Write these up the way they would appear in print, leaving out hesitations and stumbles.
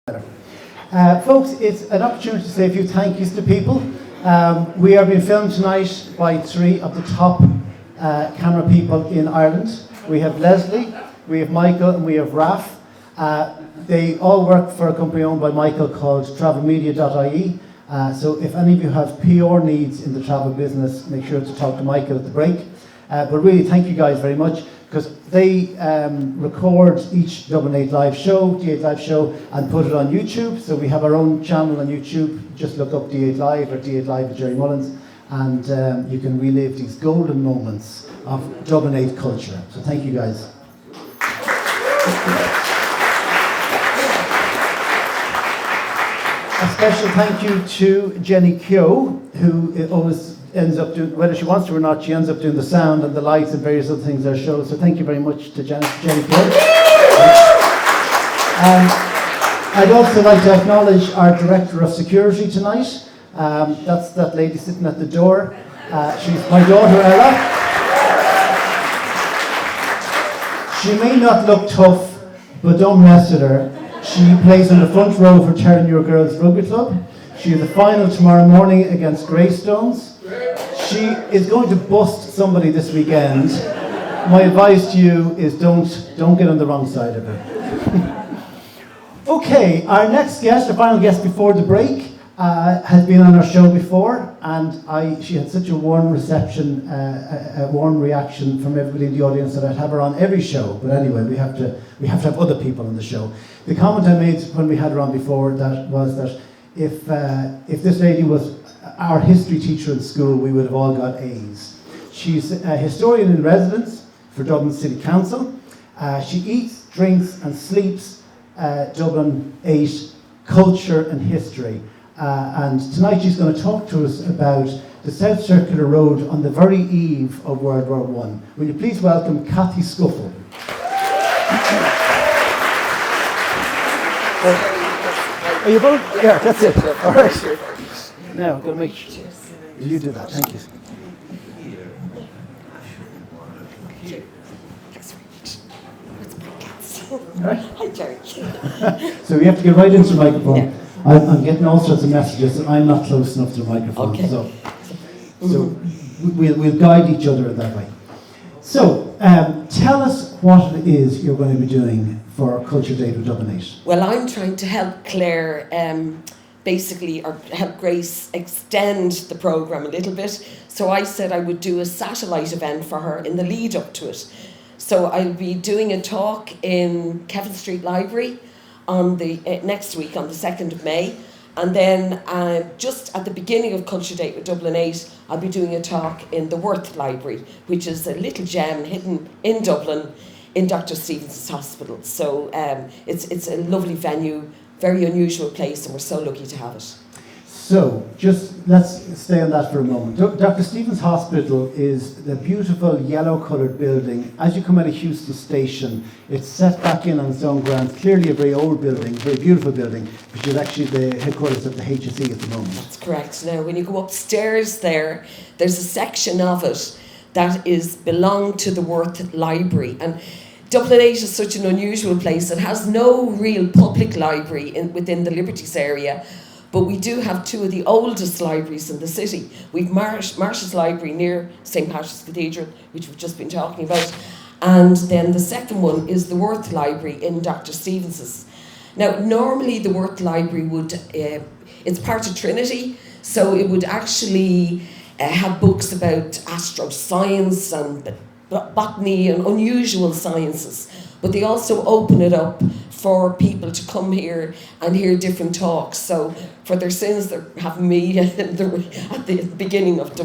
Folks, it's an opportunity to say a few thank yous to people. We are being filmed tonight by three of the top camera people in Ireland. We have Leslie, we have Michael, and we have Raf. They all work for a company owned by Michael called travelmedia.ie. So if any of you have PR needs in the travel business, make sure to talk to Michael at the break. But really, thank you guys very much, because they record each Dublin 8 live show, D8 live show, and put it on YouTube. So we have our own channel on YouTube. Just look up D8 Live or D8 Live with Gerry Mullins, and you can relive these golden moments of Dublin 8 culture. So thank you guys. A special thank you to Jenny Keogh, who always ends up doing, whether she wants to or not, she ends up doing the sound and the lights and various other things our show. So thank you very much to Jenny Keogh. I'd also like to acknowledge our Director of Security tonight. That's that lady sitting at the door. She's my daughter Ella. She may not look tough, but don't mess with her. She plays in the front row for Terranure Girls Rugby Club. She has a final tomorrow morning against Greystones. She is going to bust somebody this weekend. My advice to you is don't get on the wrong side of her. Okay, our next guest, our final guest before the break, has been on our show before, and she had such a warm reception, a warm reaction from everybody in the audience that I'd have her on every show. But anyway, we have to have other people on the show. The comment I made when we had her on before was that if this lady was our history teacher in school, we would have all got A's. She's a historian in residence for Dublin City Council. She eats, drinks and sleeps Dublin 8 culture and history. And tonight she's going to talk to us about the South Circular Road on the very eve of World War I. Will you please welcome Cathy Scuffil? Are you both? Yeah, that's it. All right. Now, I'm going to make sure you do that. Thank you. Right. Hi, Gerry. So we have to get right into the microphone. Yeah. I'm getting all sorts of messages that I'm not close enough to the microphone. Okay. So we'll guide each other that way. So tell us what it is you're going to be doing for Culture Date with Dublin 8. Well, I'm trying to help Claire or help Grace extend the programme a little bit. So I said I would do a satellite event for her in the lead up to it. So I'll be doing a talk in Kevin Street Library on the next week on the 2nd of May. And then just at the beginning of Culture Date with Dublin 8, I'll be doing a talk in the Worth Library, which is a little gem hidden in Dublin in Dr Steevens Hospital. So it's a lovely venue, very unusual place, and we're so lucky to have it. So, just let's stay on that for a moment. Dr Steevens Hospital is the beautiful yellow-coloured building. As you come out of Houston Station, it's set back in on its own grounds. Clearly a very old building, very beautiful building, which is actually the headquarters of the HSE at the moment. That's correct. Now, when you go upstairs there's a section of it that belonged to the Worth Library. And Dublin 8 is such an unusual place. It has no real public library within the Liberties area. But we do have two of the oldest libraries in the city. We've Marshall's Library near St. Patrick's Cathedral, which we've just been talking about. And then the second one is the Worth Library in Dr Stevens's. Now, normally the Worth Library it's part of Trinity, so it would actually have books about astroscience and botany and unusual sciences. But they also open it up for people to come here and hear different talks. So for their sins, they're having me at the beginning of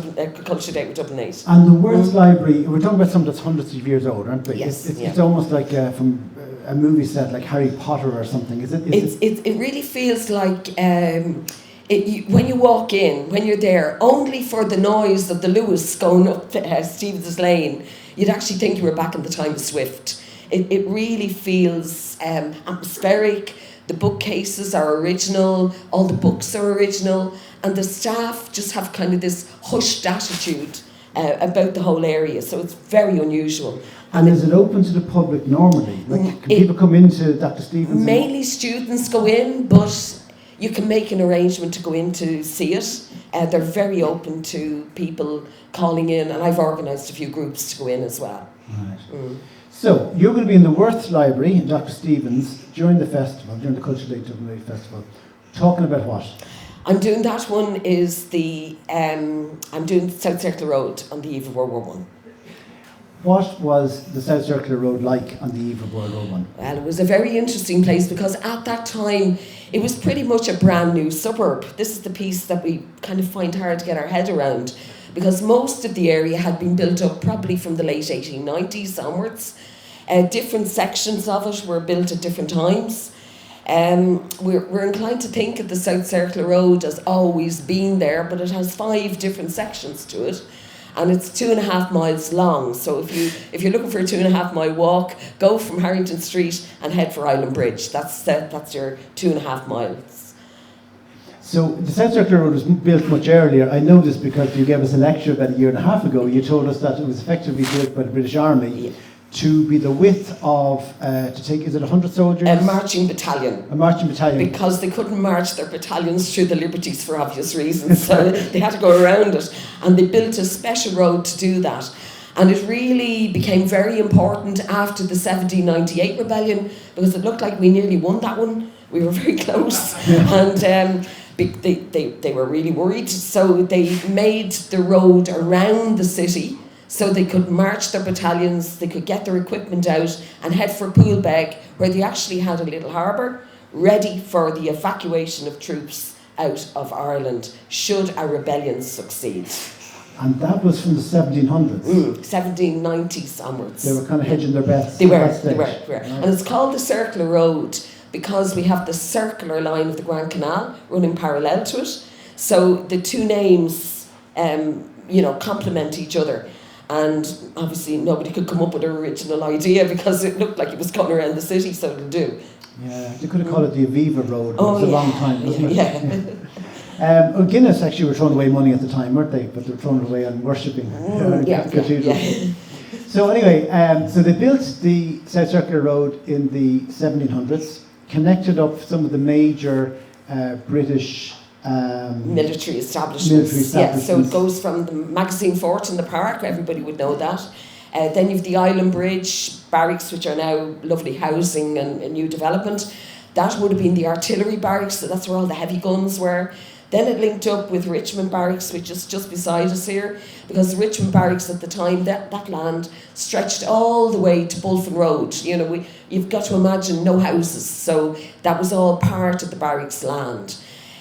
Culture Date with Dublin 8. And the Worth Library, we're talking about something that's hundreds of years old, aren't we? Yes. It's almost like from a movie set, like Harry Potter or something. It really feels like when you walk in, when you're there, only for the noise of the Lewis going up Stevens Lane, you'd actually think you were back in the time of Swift. It really feels atmospheric. The bookcases are original, all the books are original, and the staff just have kind of this hushed attitude about the whole area. So it's very unusual. And is it open to the public normally? Like, can people come into Dr. Steevens? Mainly students go in, but you can make an arrangement to go in to see it. They're very open to people calling in, and I've organised a few groups to go in as well. Right. So, you're going to be in the Worth Library in Dr. Steevens during the festival, during the Culture Date With Dublin Festival. Talking about what? I'm doing that one is I'm doing South Circular Road on the eve of World War One. What was the South Circular Road like on the eve of World War One? Well, it was a very interesting place because at that time it was pretty much a brand new suburb. This is the piece that we kind of find hard to get our head around, because most of the area had been built up probably from the late 1890s onwards. Different sections of it were built at different times. We're inclined to think of the South Circular Road as always being there, but it has 5 different sections to it, and it's 2.5 miles long. So if you're looking for a 2.5 mile walk, go from Harrington Street and head for Island Bridge. That's your 2.5 miles. So the South Circular Road was built much earlier. I know this because you gave us a lecture about a year and a half ago. You told us that it was effectively built by the British Army to be the width of, to take, is it 100 soldiers? A marching battalion. A marching battalion. Because they couldn't march their battalions through the Liberties for obvious reasons, so they had to go around it. And they built a special road to do that. And it really became very important after the 1798 rebellion, because it looked like we nearly won that one. We were very close. And they were really worried, so they made the road around the city so they could march their battalions, they could get their equipment out and head for Poolbeg, where they actually had a little harbour ready for the evacuation of troops out of Ireland should a rebellion succeed. And that was from the 1700s? 1790s onwards. They were kind of hedging their bets. They were. Right. And it's called the Circular Road because we have the circular line of the Grand Canal running parallel to it. So the two names, complement each other. And obviously nobody could come up with an original idea because it looked like it was going around the city, so it'll do. Yeah, they could have called it the Aviva Road. It was a long time, wasn't it? Yeah. Guinness actually were throwing away money at the time, weren't they? But they were throwing it away on worshipping cathedrals. So anyway, so they built the South Circular Road in the 1700s, connected up some of the major British military establishments. Yeah, so it goes from the Magazine Fort in the park, everybody would know that. Then you've the Island Bridge barracks, which are now lovely housing and a new development. That would have been the artillery barracks, so that's where all the heavy guns were. Then it linked up with Richmond Barracks, which is just beside us here, because the Richmond Barracks at the time, that land stretched all the way to Bulfin Road. You've got to imagine no houses, so that was all part of the barracks land.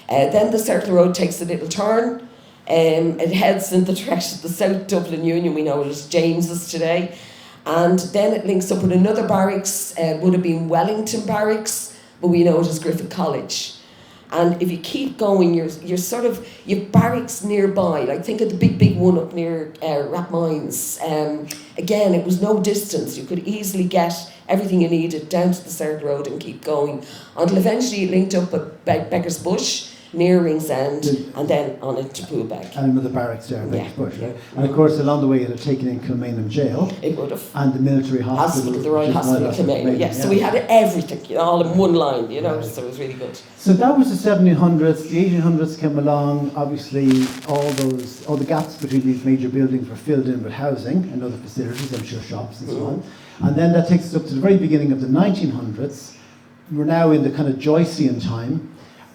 Then the Circular Road takes a little turn. It heads in the direction of the South Dublin Union, we know it as James's today. And then it links up with another barracks, would have been Wellington Barracks, but we know it as Griffith College. And if you keep going, you've barracks nearby. Like think of the big one up near Rathmines. Again, it was no distance. You could easily get everything you needed down to the Circular Road and keep going. Until eventually it linked up with Beggar's Bush, near Ringsend, and then on into Poolbeg. And another barracks there, Beggar's Bush. Yeah. And of course, along the way, it had taken in Kilmainham Jail. It would have. And the military hospital. The Royal Hospital in Kilmainham. Yeah. So we had everything, all in one line, right. So it was really good. So that was the 1700s. The 1800s came along. Obviously, all the gaps between these major buildings were filled in with housing and other facilities, I'm sure shops and so on. And then that takes us up to the very beginning of the 1900s. We're now in the kind of Joycean time.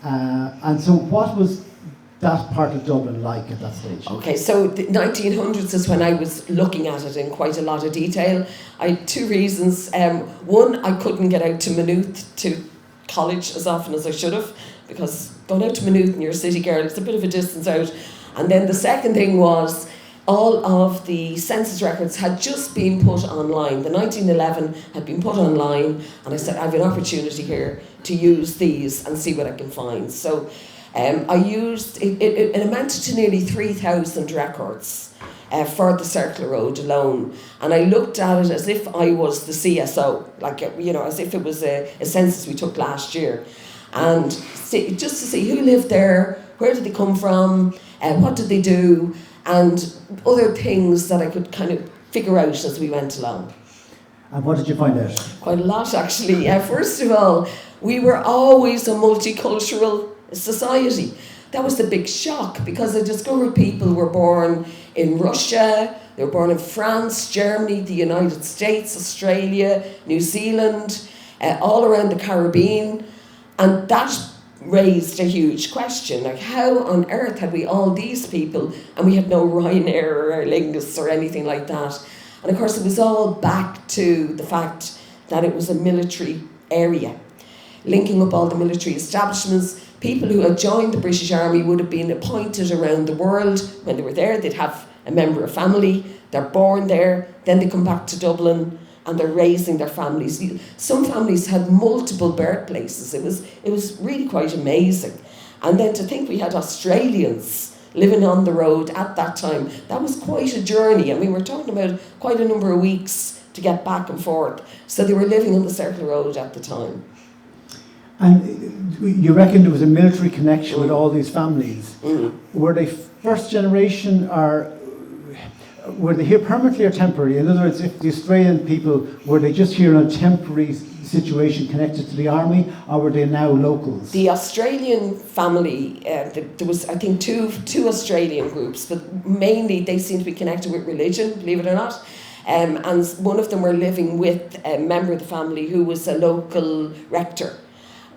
And so what was that part of Dublin like at that stage? Okay, so the 1900s is when I was looking at it in quite a lot of detail. I had 2 reasons. One, I couldn't get out to Maynooth to college as often as I should have, because going out to Maynooth and you're a city girl, it's a bit of a distance out. And then the second thing was all of the census records had just been put online. The 1911 had been put online, and I said, I have an opportunity here to use these and see what I can find. So I used, it amounted to nearly 3,000 records for the Circular Road alone. And I looked at it as if I was the CSO, as if it was a census we took last year. And just to see who lived there, where did they come from, what did they do, and other things that I could kind of figure out as we went along. And what did you find out? Quite a lot, actually. First of all, we were always a multicultural society. That was the big shock, because I discovered people were born in Russia, they were born in France, Germany, the United States, Australia, New Zealand, all around the Caribbean. And that raised a huge question, like how on earth had we all these people and we had no Ryanair or Aer Lingus or anything like that? And of course it was all back to the fact that it was a military area, linking up all the military establishments. People who had joined the British Army would have been appointed around the world. When they were there, they'd have a member of family, they're born there, then they come back to Dublin and they're raising their families. Some families had multiple birthplaces. It was really quite amazing. And then to think we had Australians living on the road at that time, that was quite a journey. I mean, we're talking about quite a number of weeks to get back and forth. So they were living on the Circular Road at the time. And you reckon there was a military connection with all these families. Were they first generation, or were they here permanently or temporary? In other words, if the Australian people, were they just here in a temporary situation connected to the army, or were they now locals? The Australian family, there was, I think, two Australian groups, but mainly they seem to be connected with religion, believe it or not. And one of them were living with a member of the family who was a local rector.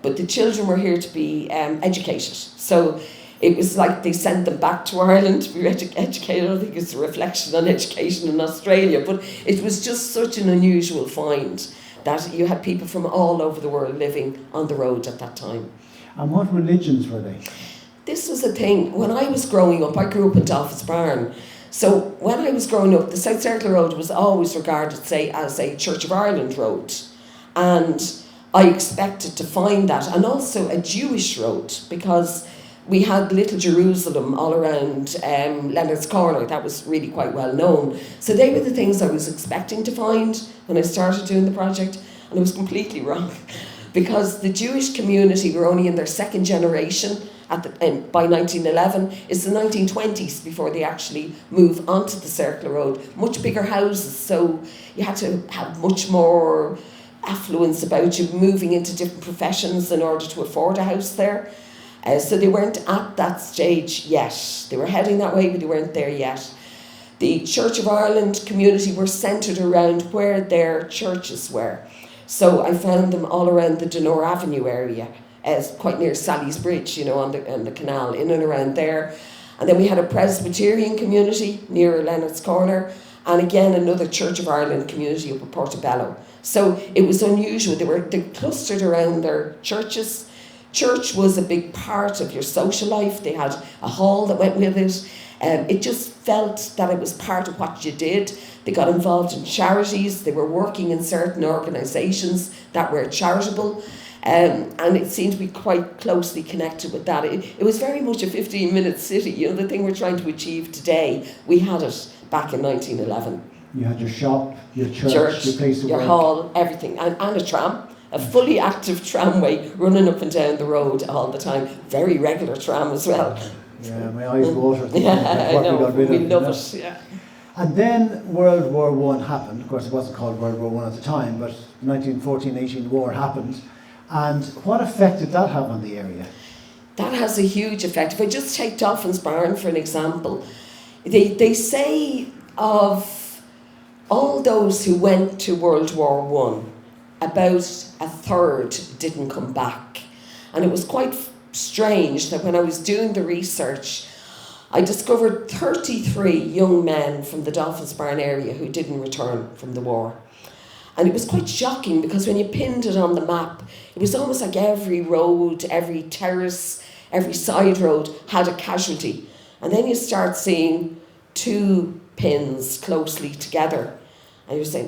But the children were here to be educated. So it was like they sent them back to Ireland to be educated. I don't think it's a reflection on education in Australia, but it was just such an unusual find that you had people from all over the world living on the road at that time. And what religions were they? This was a thing. When I was growing up, I grew up in Dolphins Barn. So when I was growing up, the South Circular Road was always regarded, say, as a Church of Ireland road. And I expected to find that, and also a Jewish road, because we had Little Jerusalem all around Leonard's Corner. That was really quite well known. So they were the things I was expecting to find when I started doing the project, and I was completely wrong, because the Jewish community were only in their second generation by 1911. It's the 1920s before they actually move onto the Circular Road. Much bigger houses, so you had to have much more affluence about you, moving into different professions in order to afford a house there. So they weren't at that stage yet. They were heading that way, but they weren't there yet. The Church of Ireland community were centred around where their churches were. So I found them all around the Donore Avenue area, quite near Sally's Bridge, on the canal, in and around there. And then we had a Presbyterian community near Leonard's Corner, and again another Church of Ireland community up at Portobello. So it was unusual. They clustered around their churches. Church was a big part of your social life. They had a hall that went with it. It just felt that it was part of what you did. They got involved in charities. They were working in certain organisations that were charitable. And it seemed to be quite closely connected with that. It was very much a 15-minute city. The thing we're trying to achieve today, we had it back in 1911. You had your shop, your church, your place of your work. Hall, everything, and a tram. A fully active tramway running up and down the road all the time. Very regular tram as well. Yeah, my eyes watered. Yeah, I know. We love it. Yeah. And then World War I happened. Of course, it wasn't called World War I at the time, but 1914-18 war happened. And what effect did that have on the area? That has a huge effect. If I just take Dolphins Barn for an example, they say of all those who went to World War I, about a third didn't come back. And it was quite strange that when I was doing the research, I discovered 33 young men from the Dolphins Barn area who didn't return from the war. And it was quite shocking, because when you pinned it on the map, it was almost like every road, every terrace, every side road had a casualty. And then you start seeing two pins closely together. And you're saying,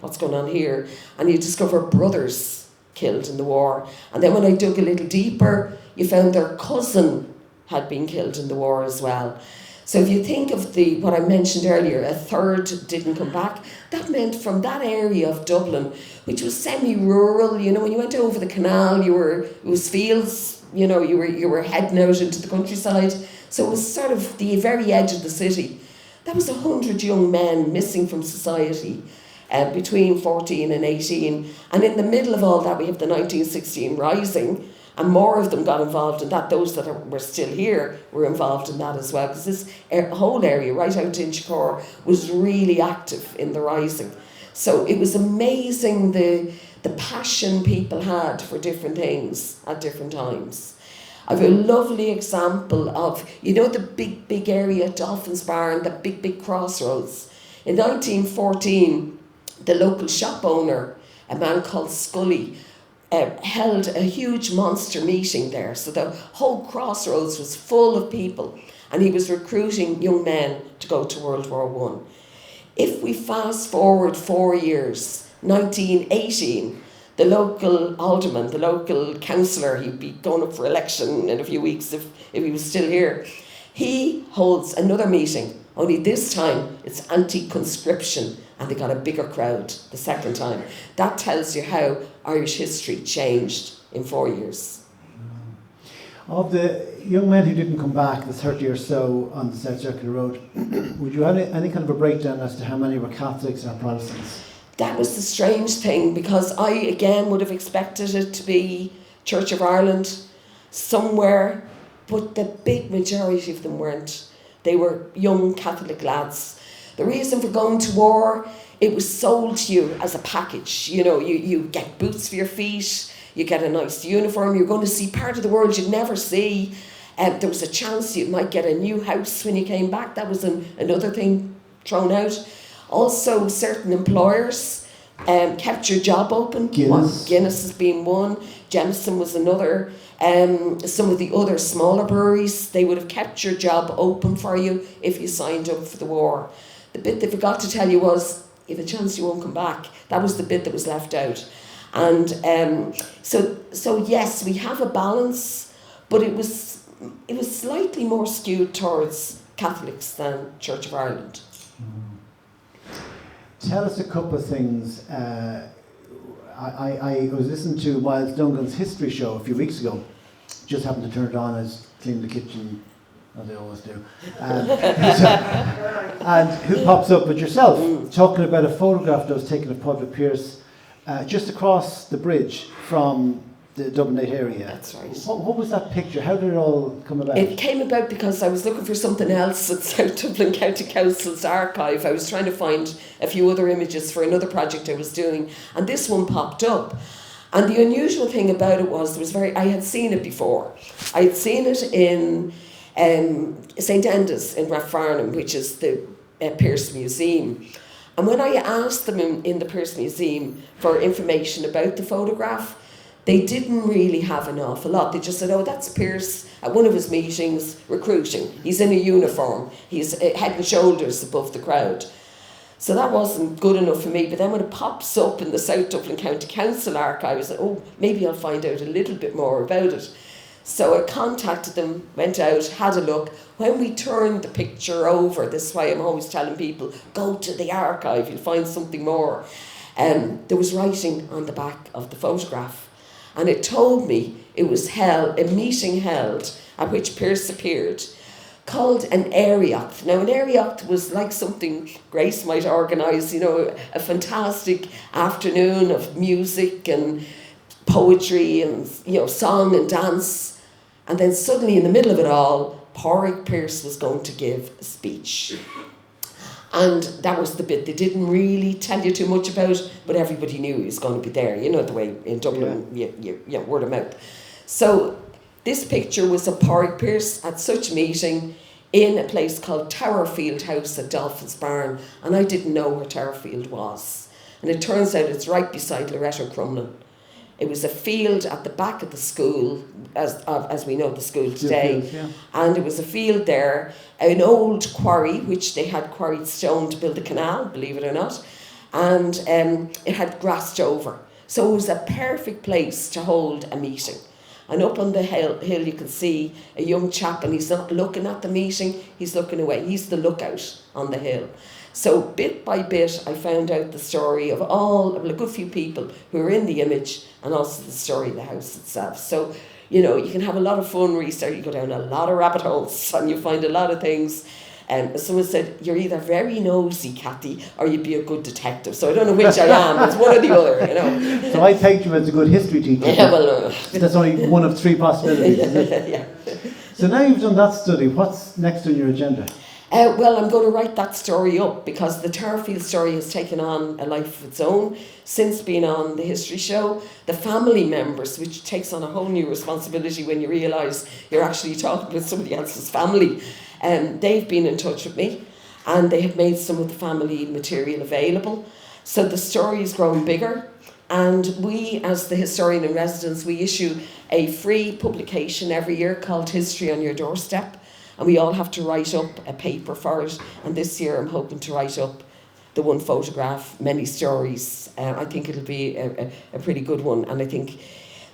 what's going on here? And you discover brothers killed in the war. And then when I dug a little deeper, you found their cousin had been killed in the war as well. So if you think of what I mentioned earlier, a third didn't come back, that meant from that area of Dublin, which was semi-rural, when you went over the canal, it was fields, you were heading out into the countryside. So it was sort of the very edge of the city. That was 100 young men missing from society. between 14 and 18. And in the middle of all that, we have the 1916 Rising, and more of them got involved in that. Those that were still here were involved in that as well, because this whole area, right out to Inchicore, was really active in the Rising. So it was amazing the passion people had for different things at different times. I have a lovely example of, you know, the big area at Dolphin's Barn, the big crossroads. In 1914, the local shop owner, a man called Scully, held a huge monster meeting there. So the whole crossroads was full of people, and he was recruiting young men to go to World War One. If we fast forward 4 years, 1918, the local alderman, the local councillor, he'd be going up for election in a few weeks if he was still here, he holds another meeting, only this time it's anti-conscription, and they got a bigger crowd the second time. That tells you how Irish history changed in 4 years. Of the young men who didn't come back, the 30 or so on the South Circular Road, would you have any kind of a breakdown as to how many were Catholics and Protestants? That was the strange thing, because I, again, would have expected it to be Church of Ireland somewhere, but the big majority of them weren't. They were young Catholic lads. The reason for going to war, it was sold to you as a package. You know, you get boots for your feet, you get a nice uniform, you're going to see part of the world you'd never see. There was a chance you might get a new house when you came back. That was another thing thrown out. Also, certain employers kept your job open. Guinness has been one. Jameson was another. Some of the other smaller breweries, they would have kept your job open for you if you signed up for the war. The bit they forgot to tell you was, you have a chance you won't come back. That was the bit that was left out. And so yes, we have a balance, but it was slightly more skewed towards Catholics than Church of Ireland. Tell us a couple of things. I was listening to Miles Dungan's history show a few weeks ago. Just happened to turn it on. I was cleaning the kitchen, as I always do. And who pops up but yourself, talking about a photograph that was taken of Padraig Pearse just across the bridge from the Dublin 8 area. That's right. What was that picture? How did it all come about? It came about because I was looking for something else at South Dublin County Council's archive. I was trying to find a few other images for another project I was doing, and this one popped up. And the unusual thing about it was, I had seen it before. I had seen it in St Enda's in Rathfarnham, which is the Pearse Museum. And when I asked them in the Pearse Museum for information about the photograph, they didn't really have an awful lot. They just said, oh, that's Pearse at one of his meetings recruiting. He's in a uniform. He's head and shoulders above the crowd. So that wasn't good enough for me. But then when it pops up in the South Dublin County Council archive, I said, oh, maybe I'll find out a little bit more about it. So I contacted them, went out, had a look. When we turned the picture over, this is why I'm always telling people, go to the archive, you'll find something more. There was writing on the back of the photograph. And it told me it was a meeting held at which Pearse appeared, called an Airiocht. Now, an Airiocht was like something Grace might organise, a fantastic afternoon of music and poetry and, song and dance. And then suddenly, in the middle of it all, Padraig Pearse was going to give a speech. And that was the bit they didn't really tell you too much about, but everybody knew he was going to be there. You know the way in Dublin, word of mouth. So this picture was of Padraig Pearse at such a meeting in a place called Towerfield House at Dolphin's Barn, and I didn't know where Towerfield was. And it turns out it's right beside Loretto Crumlin. It was a field at the back of the school, as we know the school today. Field, yeah. And it was a field there, an old quarry, which they had quarried stone to build a canal, believe it or not. And it had grassed over. So it was a perfect place to hold a meeting. And up on the hill you can see a young chap, and he's not looking at the meeting, he's looking away. He's the lookout on the hill. So bit by bit, I found out the story of a good few people who were in the image, and also the story of the house itself. So, you can have a lot of fun research. You go down a lot of rabbit holes and you find a lot of things. Someone said, you're either very nosy, Cathy, or you'd be a good detective. So I don't know which I am. It's one or the other, you know. So I take you as a good history teacher. Yeah, well, that's only one of 3 possibilities, isn't it? yeah. So now you've done that study, what's next on your agenda? Well, I'm going to write that story up because the Tarfield story has taken on a life of its own since being on the history show. The family members, which takes on a whole new responsibility when you realise you're actually talking with somebody else's family, they've been in touch with me and they have made some of the family material available. So the story is growing bigger, and we, as the historian in residence, we issue a free publication every year called History on Your Doorstep. And we all have to write up a paper for it. And this year I'm hoping to write up the one photograph, many stories. I think it'll be a pretty good one. And I think,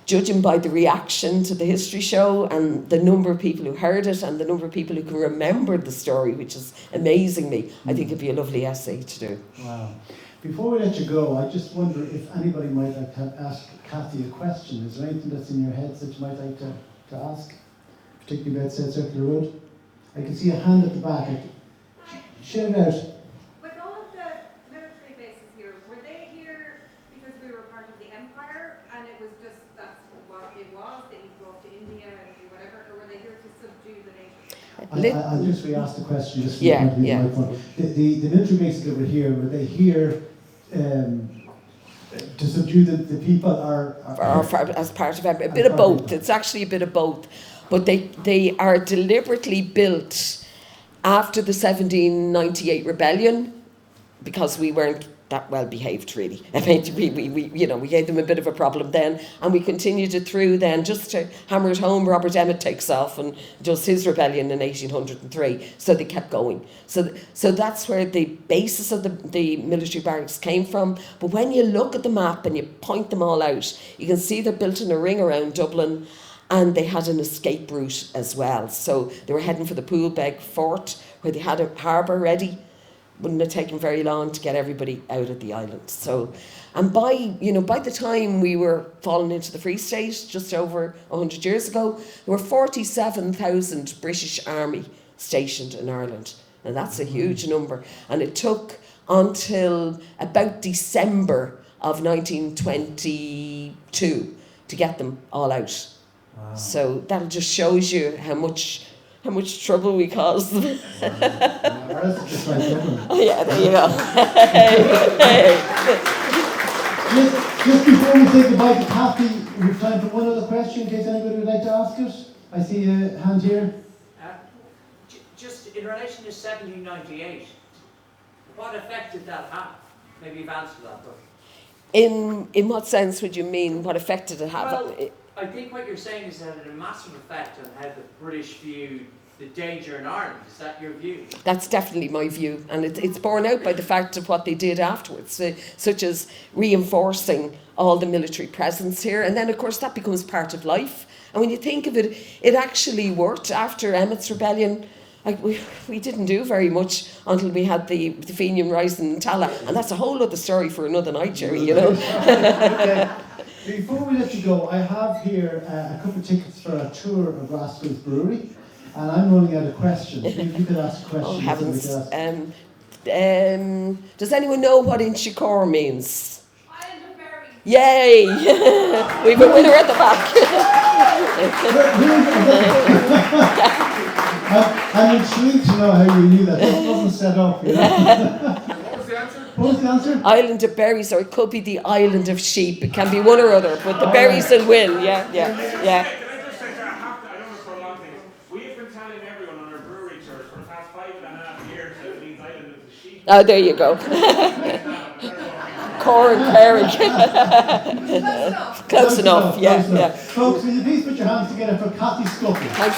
judging by the reaction to the history show and the number of people who heard it and the number of people who can remember the story, which is amazing me, I think it'd be a lovely essay to do. Wow. Before we let you go, I just wonder if anybody might like to ask Cathy a question. Is there anything that's in your heads that you might like to ask? Particularly about Circular Road? I can see a hand at the back. Shout it out. With all of the military bases here, were they here because we were part of the empire and it was just that's what it was, that you go up to India and do whatever, or were they here to subdue the nation? I'll just re-ask the question just from Yeah, my point. The military bases that were they here to subdue the people or as part of a bit of both. It's actually a bit of both. But they are deliberately built after the 1798 rebellion because we weren't that well behaved, really. I mean, we gave them a bit of a problem then, and we continued it through then. Just to hammer it home, Robert Emmet takes off and does his rebellion in 1803, so they kept going. So that's where the basis of the military barracks came from. But when you look at the map and you point them all out, you can see they're built in a ring around Dublin, and they had an escape route as well. So they were heading for the Poolbeg Fort, where they had a harbour ready. Wouldn't have taken very long to get everybody out of the island. So, and by the time we were falling into the Free State, just over 100 years ago, there were 47,000 British Army stationed in Ireland. And that's a huge number. And it took until about December of 1922 to get them all out. Wow. So that just shows you how much trouble we caused them. Oh yeah, there you go. Just before we say goodbye to Cathy, we've time for one other question in case anybody would like to ask it. I see a hand here. Just in relation to 1798, what effect did that have? Maybe you've answered that, but in what sense would you mean? What effect did it have? Well, I think what you're saying is that it had a massive effect on how the British viewed the danger in Ireland. Is that your view? That's definitely my view, and it's borne out by the fact of what they did afterwards, such as reinforcing all the military presence here, and then of course that becomes part of life. And when you think of it, it actually worked after Emmet's rebellion. Like we didn't do very much until we had the Fenian Rising in Tala, and that's a whole other story for another night, Gerry, you know. Okay. Before we let you go, I have here a couple of tickets for a tour of Rascals Brewery, and I'm running out of questions. If you could ask questions. Oh heavens! Does anyone know what Inchicore means? Island of Gerry. Yay! We've a winner at the back. I'm intrigued to know how you knew that. This wasn't set up, you know. What was the answer? Island of berries, or it could be the Island of Sheep. It can be one or other, but the berries will win. Yeah. Can I just say, I don't know for a long thing. We have been telling everyone on our brewery tours for the past 5.5 years that it means Island of the Sheep. Oh, there you go. Corn pairing. Close enough. Yeah. Folks, will you please put your hands together for Cathy Scuffil? Thanks.